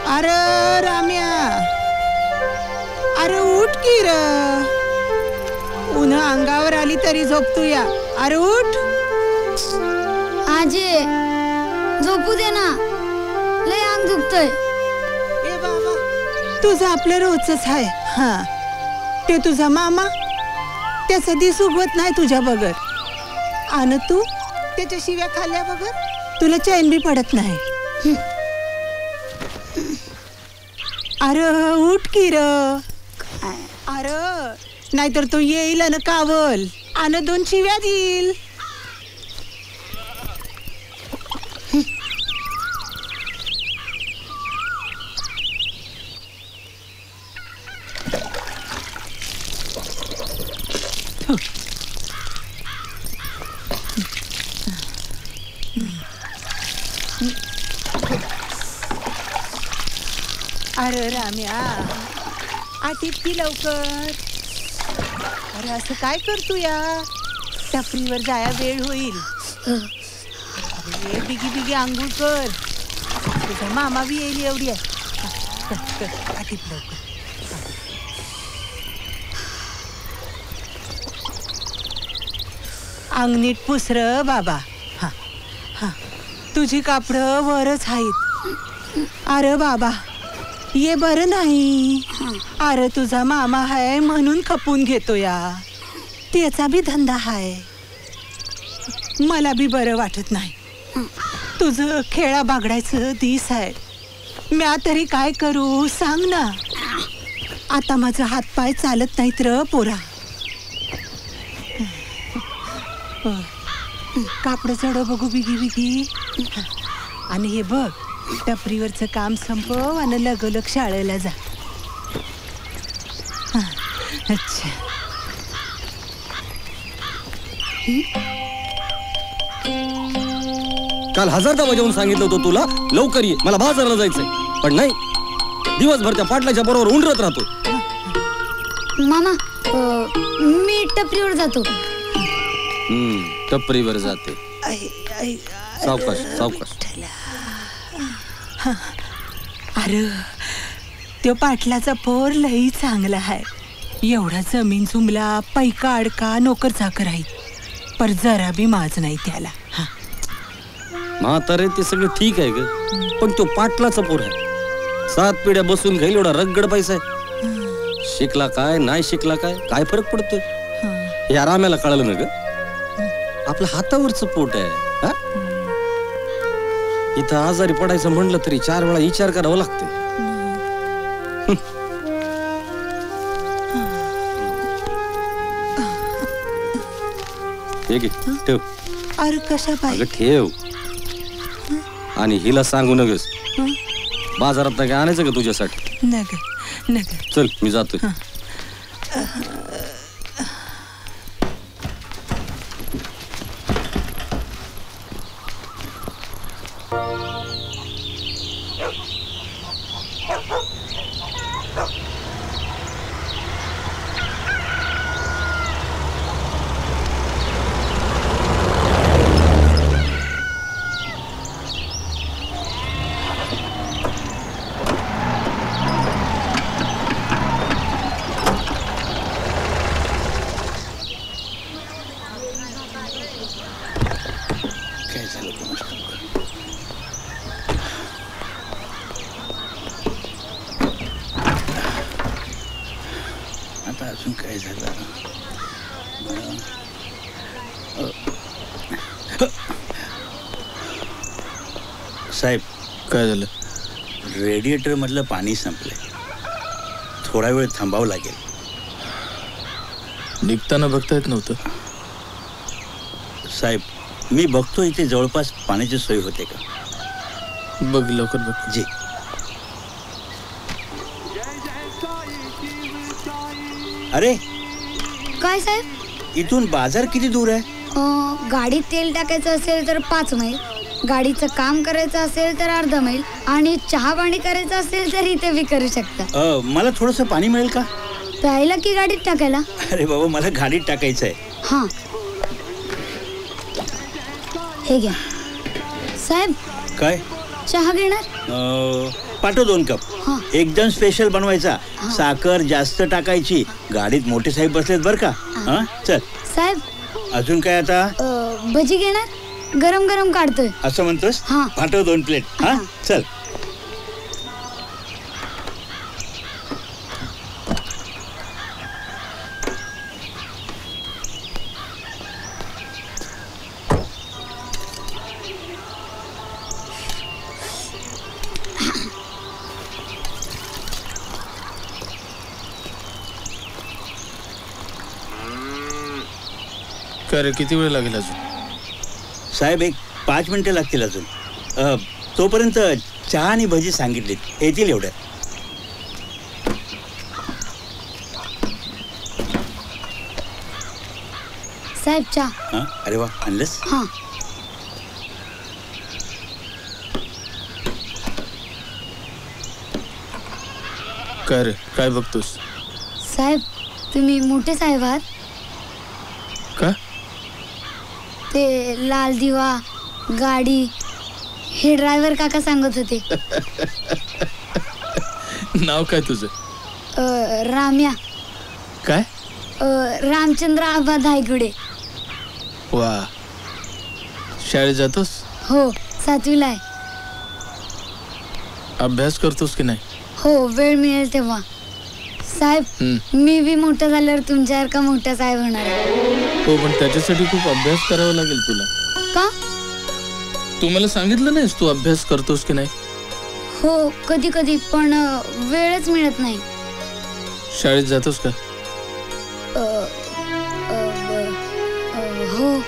अरे राम्या, अरे उठ की र, उन्हा अंगावर आली तरी झोपतू या. अरे उठ. आजी झोपू दे ना, लय अंग दुखतय. ए बाबा, तुझं आपलं रोजच आहे. हा, ते तुझा मामा त्याचं दिस उगवत नाही तुझ्या बगर, आणि तू त्याच्या शिव्या खाल्ल्या बगर तुला चैन बी पडत नाही. अरे उठ की र. अरे नाहीतर तो येईल आणि कावल आणि 2 शिव्या देईल. अरे राम्या, आटीत की लवकर. अरे असं काय करतो या, टपरीवर जाया वेळ होईल. अरे बिगी बिगी आंघोळ कर, तुझा मामा बी येईल एवढी आहे. आटीत लवकर. अंग नीट पुसर बाबा. हा हा, तुझी कापडं वरच आहेत. अरे बाबा ये बरं नाही. अरे तुझा मामा आहे म्हणून खपून घेतो या, त्याचा बी धंदा आहे. मला बी बरं वाटत नाही. तुझं खेळा बागडायचं दिस आहे. म्या तरी काय करू सांग ना. आता माझं हातपाय चालत नाहीत र पोरा. कापड चढ बघू बिगी बिगी. आणि हे बघ, टपरीवरचं काम संपव आणि लगोलग शाळेला जा. अच्छा. काल 1000दा वाजवून सांगितलं होतं तुला लवकर ये, मला बाजारला जायचंय, पण नाही, दिवसभर त्या पाटलाच्या बरोबर उंडरत राहतो. मामा मी टपरीवर जातो. टपरीवर जाते. सावकाश सावकाश. अरे त्यो पाटलाचा पोर लई चांगला आहे. एवढा जमीन जुमला, पैका अडका, नोकर चाकर आहे, पर जरा बी माज नाही त्याला. म्हातारे ते सगळं ठीक आहे ग, पण तो पाटलाचा पोर आहे. 7 पिढ्या बसून घेईल एवढा रगड पैसा आहे. शिकला काय नाही शिकला काय, काय फरक पडतोय. या राम्याला कळलं ना ग, आपल्या हातावरच पोट आहे. इथं आजारी पडायचं म्हणलं तरी 4 वेळा विचार करावा लागते. ठेव. अरे कशा पाहिजे ठेव. आणि हिला सांगू नगस, बाजारात काय आणायचं का तुझ्यासाठी? नग नग. चल मी जातो. साहेब काय झालं? रेडिएटर मधलं पाणी संपलंय, थोडा वेळ थांबावं लागेल. निघताना बघता येत नव्हतं? साहेब मी बघतो इथे जवळपास पाण्याची सोय होते का. बघ लवकर बघ. जी. अरे काय साहेब? इथून बाजार किती दूर आहे? गाडीत तेल टाकायचं असेल तर 5 मैल, गाडीचं काम करायचं असेल तर अर्धा मैल, आणि चहा पाणी करायचं असेल तर इथे बी करू शकता. मला थोडंसं पाणी मिळेल का? प्यायला की गाडीत टाकायला? अरे बाबा मला गाडीत टाकायचं आहे. हा हे घ्या. साहेब काय? चहा घेणार? पाठव 2 कप. हा. एकदम स्पेशल बनवायचा. साखर जास्त टाकायची. गाडीत मोठे साहेब बसलेत बर का. हा चल. साहेब अजून काय आता? भजी घेणार? गरम गरम काढतोय. असं म्हणतोस? हा. पाठव 2 प्लेट. हा चल. काय रे, किती वेळ लागेल अजून? साहेब एक 5 मिनिटं लागतील अजून. तोपर्यंत चहा आणि भजी सांगितलीत, येतील एवढ्या. साहेब चहा. हा अरे वा, आणलंस? हा. काय रे, काय बघतोस? साहेब तुम्ही मोठे साहेब आहात. का? ते लाल दिवा गाडी हे ड्रायव्हर काका सांगत होते. नाव काय तुझं? राम्या. काय? रामचंद्र आबा धायगुडे. वा, शाळेत जातोस? हो 7वीला आहे. अभ्यास करतोस की नाही? हो वेळ मिळेल तेव्हा. साहेब मी बी मोठा झाल्यावर तुमच्यासारखा मोठा साहेब होणार आहे. हो, पण त्याच्यासाठी खूप अभ्यास करावा लागेल तुला. का? तू मला सांगितलं नाहीस तू अभ्यास करतोस की नाही? हो कधी कधी, पण वेळच मिळत नाही. शाळेत जातोस का? हो.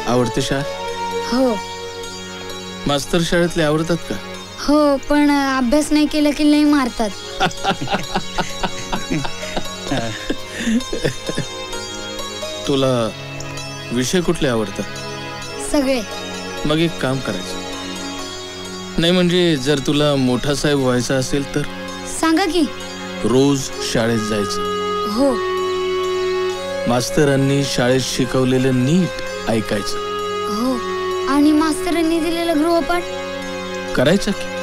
आवडते शाळा? हो. मास्तर शाळेतले आवडतात का? हो, पण अभ्यास नाही केला की लई मारतात. तुला विषय कुठले आवडतात? सगळे. मग एक काम करायचं. नाही म्हणजे जर तुला मोठा साहेब व्हायचा असेल तर सांगा की. रोज शाळेत जायचं. हो. मास्तरांनी शाळेत शिकवलेलं नीट ऐकायचं. हो. आणि मास्तरांनी दिलेला गृहपाठ करायचं की.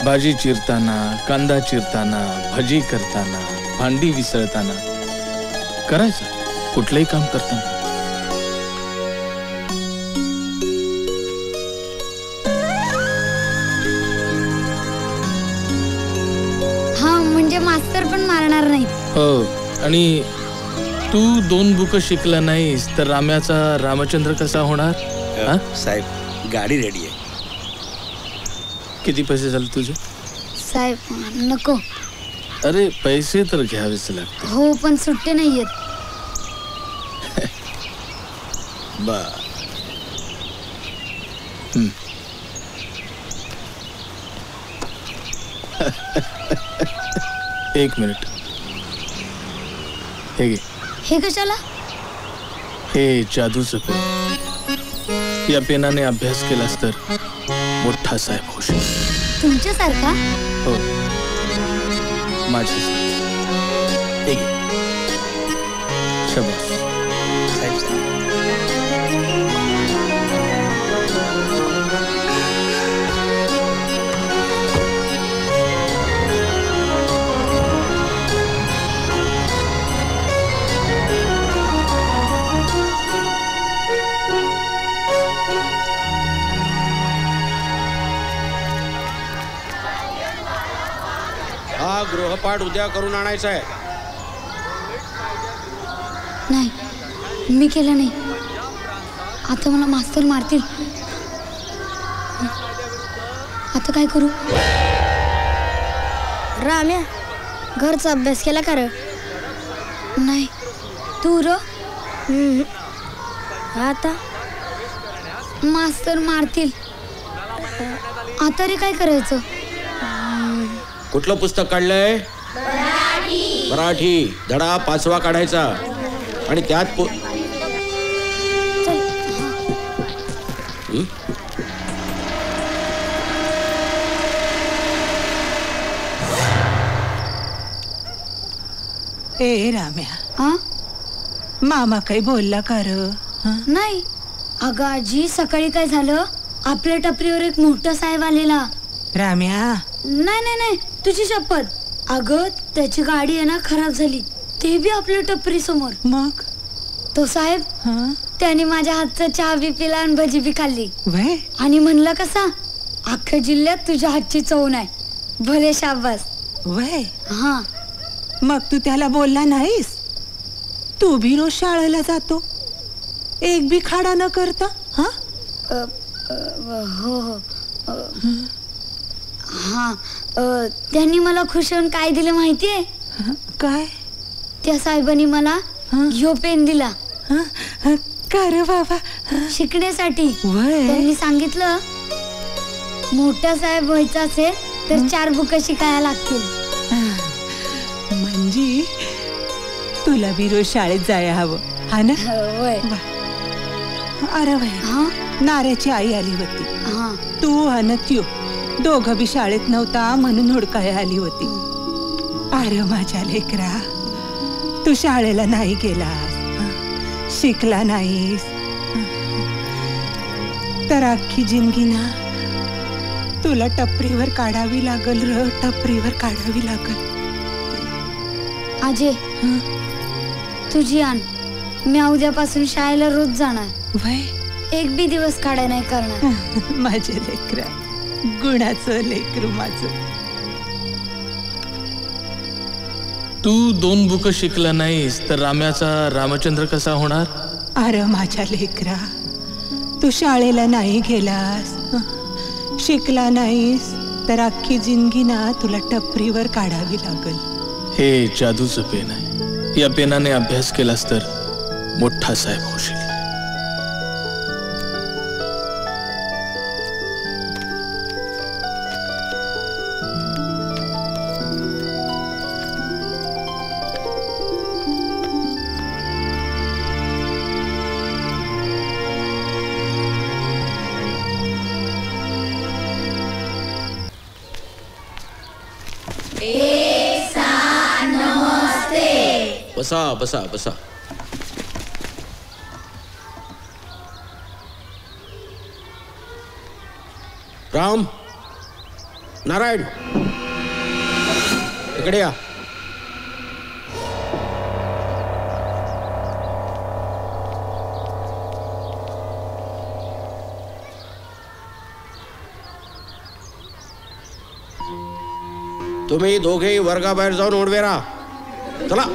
भाजी चिरताना, कांदा चिरताना, भजी करताना, भांडी विसळताना करायचं. कुठलंही काम करताना. हा म्हणजे मास्तर पण मारणार नाहीत. हो. आणि तू 2 बुक शिकला नाहीस तर राम्याचा रामचंद्र कसा होणार? हा? साहेब गाडी रेडी आहे. किती पैसे झाले तुझे? साहेब नको. अरे पैसे तर घ्यावेच लागते. हो पण सुट्टे नाहीयेत. बा. एक मिनिट. हे घे. हे कशाला? हे जादूचं पेन. या पेनाने अभ्यास केलास तर मोठा साहेब होशील. तुमच्यासारखा? हो, माझी. हे घे. शाबास. साहेब सांग. हा गृहपाठ उद्या करून आणायचा आहे. नाही मी केलं नाही. आता मला मास्तर मारतील. आता काय करू? राम्या घरचा अभ्यास केला का? नाही. तू र? आता मास्तर मारतील. आता रे काय करायचं? कुठलं पुस्तक काढलंय? मराठी. धडा 5वा काढायचा आणि त्यात ए राम्या, हा? मामा काही बोलला का र? नाही. अगं आजी सकाळी काय झालं, आपल्या टपरीवर एक मोठा साहेब आलेला. राम्या, नाही नाही नाही, तुझी शपथ. अगं त्याची गाडी आहे ना खराब झाली, ते बी आपल्या टपरी समोर. मग तो साहेब हं? त्याने माझ्या हातचा चहा बी पिला आणि भजी बी खाल्ली. वय आणि म्हणलं कसा, अख्ख्या जिल्ह्यात तुझ्या हातची चव नाही. भले शाबास. वय हा. मग तू त्याला बोलला नाहीस? तू भी रोज शाळेला जातो, एक बी खाडा न करता. हा हो हो. हा. त्यांनी मला खुश होऊन काय दिलं माहितीये? काय? त्या साहेबांनी मला ह्यो पेन दिला. का रे बाबा? शिकण्यासाठी. वय त्यांनी सांगितलं मोठा साहेब व्हायचा असेल तर 4 बुक शिकायला लागतील. म्हणजे तुला बी रोज शाळेत जायला हवं, हा ना? वय. अरे वय, हा नाऱ्याची आई आली होती. हा. तू आणि त्यो दोघं बी शाळेत नव्हता म्हणून हुडकाय आली होती. अरे माझ्या लेकरा, तू शाळेला नाही गेलास, शिकला नाहीस, तर अख्खी जिंदगी ना तुला टपरीवर काढावी लागल र, टपरीवर काढावी लागल. अजय, तुझी आण. मी उद्यापासून शाळेला रोज जाणार. वय एक बी दिवस काढाय नाही करणार. माझे लेकरा, गुणाचं लेकरू माझं. तू 2 बुक शिकला नाहीस तर राम्याचा रामचंद्र कसा होणार? अरे माझ्या लेकरा, तू शाळेला नाही गेलास, शिकला नाहीस, तर अख्खी जिंदगी ना तुला टपरीवर काढावी लागल. हे जादूचं पेन आहे. या पेनाने अभ्यास केलास तर मोठा साहेब होशील. बसा बसा बसा. राम, नारायण, इकडे या. तुम्ही दोघेही वर्गाबाहेर जाऊन ओढवे राहा. चला.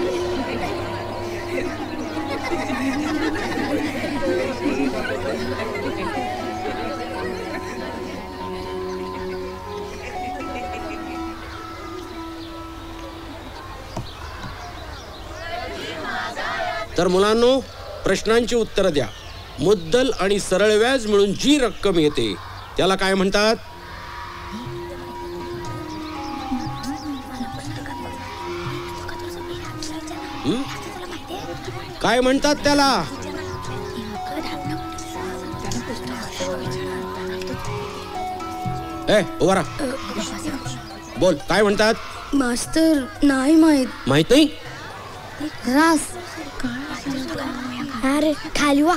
तर मुलांनो, प्रश्नांची उत्तरं द्या. मुद्दल आणि सरळ व्याज मिळून जी रक्कम येते त्याला काय म्हणतात? काय म्हणतात त्याला? उभा राहा. बोल, काय म्हणतात? मास्तर, नाही माहित. माहित नाही? रास. अरे खाली वा.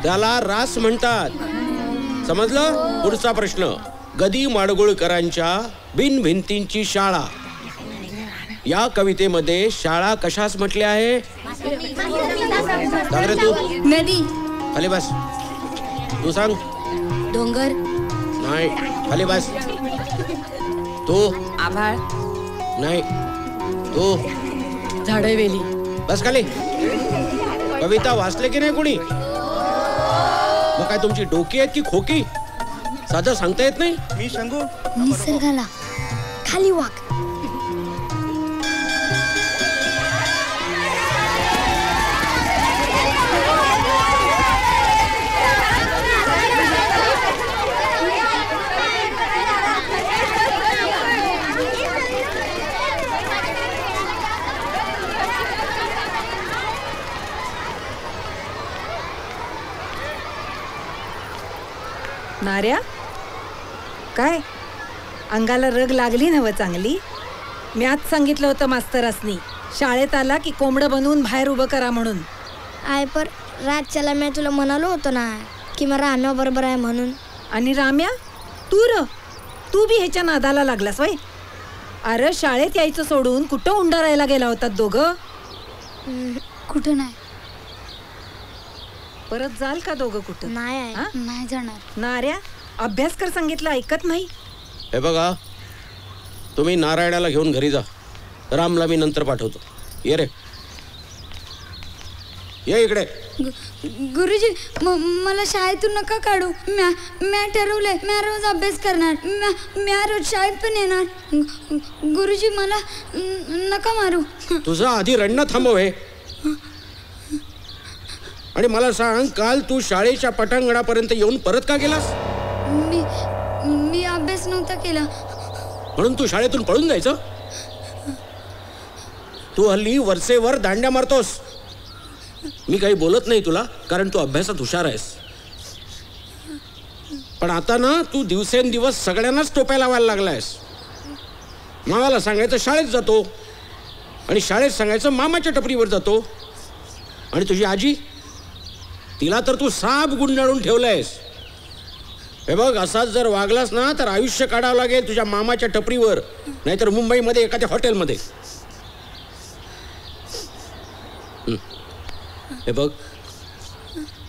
त्याला रास म्हणतात. समजलं? पुढचा प्रश्न. गदी माडगुळकरांच्या बिनभिंतींची शाळा या कवितेमध्ये शाळा कशास म्हटले आहे? सांग रे तू. नदी. खाली बस. तू सांग. डोंगर. नाही, खाली बस. तू. आभाळ. नाही, तू. झाडे वेली. बस खाली. कविता वाचले की नाही कोणी? मग काय तुमची डोकी आहेत की खोकी? साधं सांगता येत नाही? मी सांगू? निसर्गाला खाली वाक. नाऱ्या, काय अंगाला रग लागली नव चांगली? मी आज सांगितलं होतं मास्तरासनी, शाळेत आला की कोंबडं बनवून बाहेर उभं करा म्हणून. आय पर रातच्याला मी तुला म्हणालो होतो ना. की मला राम्या बरोबर आहे म्हणून. आणि राम्या तू बी ह्याच्या नादाला लागलास वय. अरे शाळेत यायचं सोडून कुठं उंडारायला गेला होतात दोघं? कुठं नाही. परत जाल का दोघं कुठं? नाही आहे, हा? नाही जाणार. नाऱ्या अभ्यास कर सांगितलं ऐकत नाही. हे बघा, तुम्ही नारायणाला घेऊन घरी जा. रामला मी नंतर पाठवतो. ये रे, ये इकडे. गुरुजी मला शाळेतून नका काढू. म्या ठरवलंय, म्या रोज अभ्यास करणार. म्या रोज शाळेत पण येणार. गुरुजी मला नका मारू. तुझं आधी रडणं थांबव हे. आणि मला सांग, काल तू शाळेच्या पटांगणापर्यंत येऊन परत का गेलास? मी अभ्यास नव्हता केला म्हणून तू शाळेतून पळून जायचं? तू हल्ली वरचेवर दांड्या मारतोस. मी काही बोलत नाही तुला, कारण तू अभ्यासात हुशार आहेस. पण आता ना तू दिवसेंदिवस सगळ्यांनाच टोप्या लावायला लागलायस. मामाला सांगायचं शाळेत जातो, आणि शाळेत सांगायचं मामाच्या टपरीवर जातो. आणि तुझी आजी, तिला तर तू साप गुंडाळून ठेवलंयस. हे बघ, असाच जर वागलास ना तर आयुष्य काढावं लागेल तुझ्या मामाच्या टपरीवर, नाहीतर मुंबईमध्ये एखाद्या हॉटेलमध्ये. हे बघ,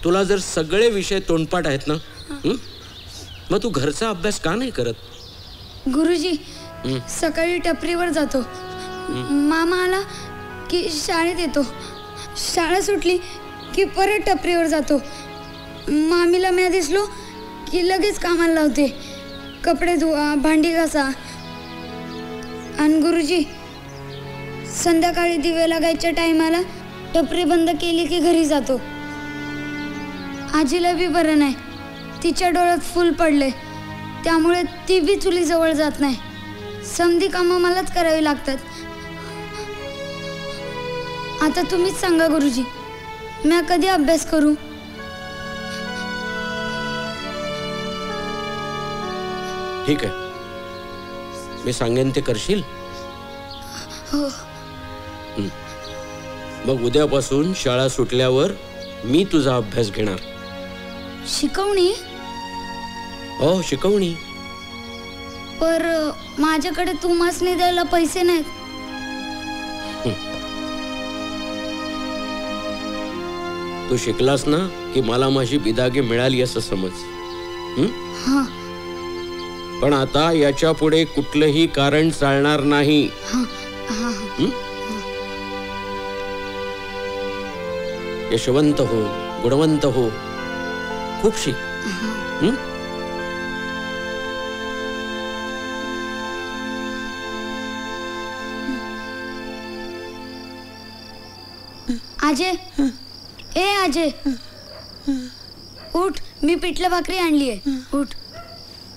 तुला जर सगळे विषय तोंडपाठ आहेत ना, मग तू घरचा अभ्यास का नाही करत? गुरुजी, सकाळी टपरीवर जातो, मामा आला की शाळेत येतो, शाळा सुटली की परत टपरीवर जातो, मामीला म्या दिसलो की लगेच कामाला लावते, कपडे धुवा, भांडी घासा. आणि गुरुजी, संध्याकाळी दिवे लागायच्या टायमाला टपरी बंद केली की घरी जातो. आजीला बी बरं नाही, तिच्या डोळ्यात फूल पडले, त्यामुळे ती बी चुलीजवळ जात नाही. समधी कामं मलाच करावी लागतात. आता तुम्हीच सांगा गुरुजी, मी कधी अभ्यास करू? ठीक आहे, मी सांगेन ते करशील? हो. मग उद्यापासून शाळा सुटल्यावर मी तुझा अभ्यास घेणार. शिकवणी? हो, शिकवणी. पर माझ्याकडे तुम्हासनी द्यायला पैसे नाहीत. तू शिकलास ना की मला माझी बिदागी मिळाली असं समज. हां. पण आता याच्या पुढे कुठलंही कारण चालणार नाही. यशवंत हो, गुणवंत हो, खूप शिक. आजे, ए आजे, उठ, मी पिठलं भाकरी आणली आहे. उठ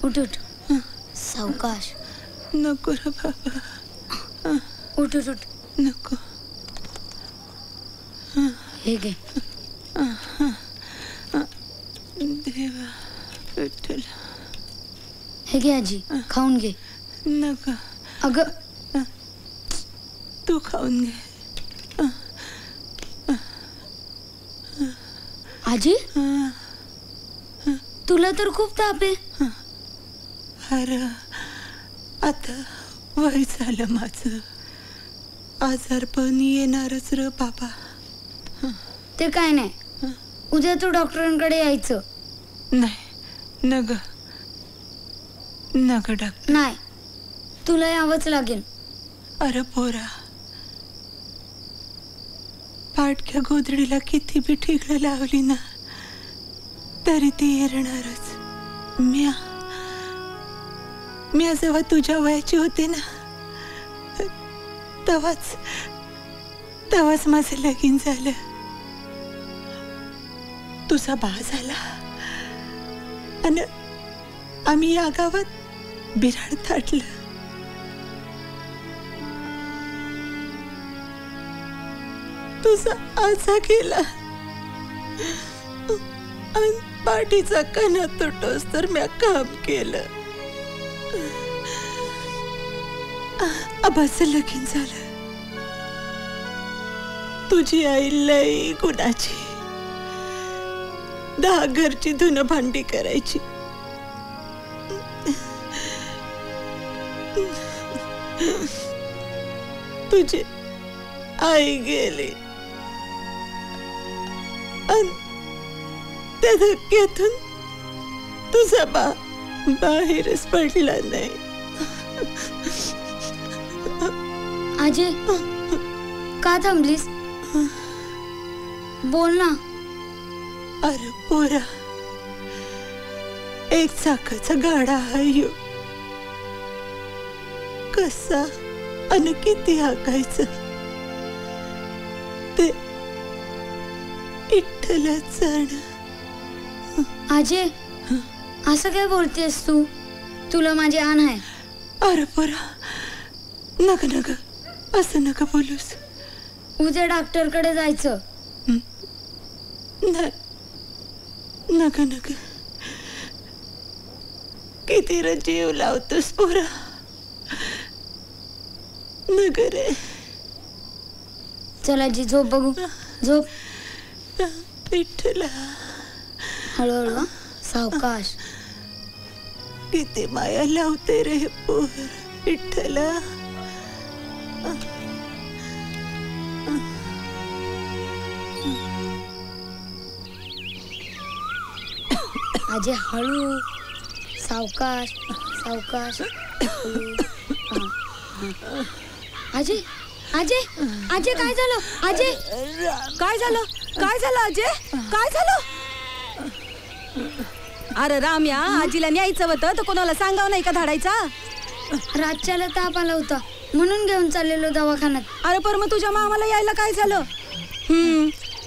उठ उठ, सावकाश. नको रे बाबा, उठ उठ उठ. नको. हे घे. देवा विठ्ठल. हे घे आजी, खाऊन घे. नको. अगं, तू खाऊन घे. आजी, तुला तर खूप ताप आहे. अरे आता वय झालं माझं, आजारपण येणारच र बाबा. ते काय नाही, उद्या तू डॉक्टरांकडे यायचं. नाही, नग नग डॉक्टर. नाही, तुला यावंच लागेल. अरे पोरा, पाटक्या गोधडीला किती बी ठिगळं लावली ना तरी ती येणारच. म्या जेव्हा तुझ्या वयाची होते ना तेव्हाच माझं लगीन झालं. तुझा बा झाला आणि आम्ही या गावात बिराड थाटलं. तुझा आजा गेला आणि पाठीचा कणा तुटोस तर म्या काम केलं. आबाचं लगीन झालं. तुझी आई लई गुणाची, 10 घरची धुणं भांडी करायची. तुझी आई गेली आणि त्या धक्क्यातून तुझा बाहेरच पडला नाही. आजी का थांबलीस? बोल ना. अरे पोरा, एक चाकाचा गाडा आहे ह्यो. कसा आणि किती हाकायचं ते इठ्ठलच जाण. आजे असं काय बोलतेस तू? तुला माझी आण आहे. अरे पोरा, नका नका असं नका बोलूस. उद्या डॉक्टरकडे जायचं. नाही, नका नका. किती रे जीव लावतोस पोरा. नका रे. चला जी, झोप बघू. झोप. विठ्ठला, हळूहळू हं. सावकाश. किती माया लावते रे पोर. विठ्ठला. आजे हळू, सावकाश सावकाश. आजे आजे आजे काय झालं? आजे काय झालं? काय झालं अजय? काय झालं? अरे राम्या, आजीला न्यायचं होतं तर कोणाला सांगावं नाही का धाडायचा? रातच्याला ताप आला होता म्हणून घेऊन चाललेलो दवाखान्यात. अरे पर मग तुझ्या मामाला यायला काय झालं?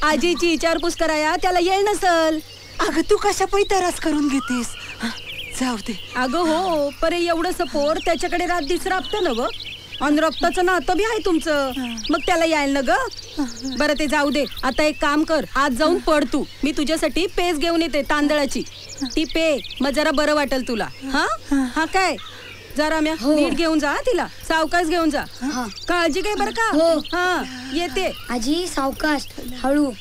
आजीची विचारपूस कराया त्याला येईल नसल. अगं तू कशा पैतारास करून घेतेस? जाऊ दे. अगं हो, पर एवढं पोर त्याच्याकडे रात दिस राबतं ना ग. आणि रक्ताचं नातं बी आहे तुमचं, मग त्याला यायला ना ग. बरं ते जाऊ दे. आता एक काम कर, आज जाऊन पड तू. मी तुझ्यासाठी पेज घेऊन येते तांदळाची. ती पे, मग जरा बरं वाटेल तुला. हा हा काय जरा म्या नीट घेऊन जा तिला. सावकाश घेऊन जा. काळजी घे बरं का. हो. हा येते. आजी सावकाश, हळू.